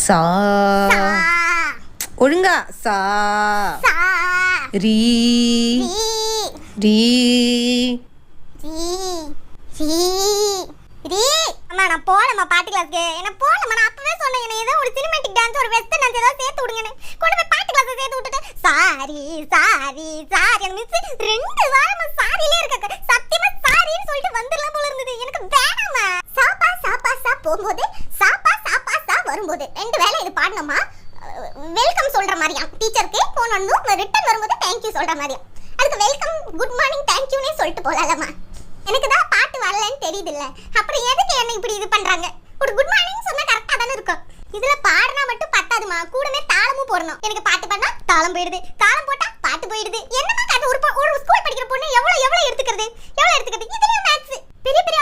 சா ஒழுங்கா சா ரீ ரீ அம்மா நான் போலம்மா பாட்டு கிளாஸ்க்கு. என்ன போலம்மா, நான் அப்பவே சொன்னேன் என்ன ஏதோ ஒரு சினிமேட்டிக் டான்ஸ் ஒரு வெஸ்டர்ன் டான்ஸ் ஏதாவது சேர்த்து விடுங்கன்னு. கொண்டு போய் பாட்டு கிளாஸ் சேர்த்து விட்டுட்டு சாரி சாரி சாரி அந்த மிஸ் 2 வாரமா சாரியிலே இருக்க. சத்தியமா சாரின்னு சொல்லிட்டு வந்துடலாம் போல இருந்தது. எனக்கு வேணாமா. சாப்பா சாப்பா சா போகும்போது சாப்பா சாப்பா சா வரும்போது 2 வேளை இது பாடணுமா. வெல்கம் சொல்ற மாதிரியா டீச்சருக்கு போன் வந்து ரிட்டர்ன் வரும்போது தேங்க்யூ சொல்ற மாதிரியா. அதுக்கு வெல்கம் குட் மார்னிங் தேங்க்யூனே சொல்லிட்டு போலாமா. எனக்கு தான் பாட்டு வரலன்னு தெரியுது இல்ல, அப்புறம் எதுக்கு என்ன இப்படி இது பண்றாங்க. ஒரு குட் மார்னிங் சொன்னா கரெக்டா தானே இருக்கும். இதுல பாடுனா மட்டும் பத்தாதுமா, கூடவே தாளமும் போடணும். எனக்கு பாட்டு பாடினா தாளம் போயிடுது, தாளம் போட்டா பாட்டு போயிடுது. என்னமா காட்டு ஒரு ஸ்கூல் படிக்கிற பொண்ணு எவ்வளவு எடுத்துக்கிறது. இதுலயும் மேத்ஸ் பெரிய பெரிய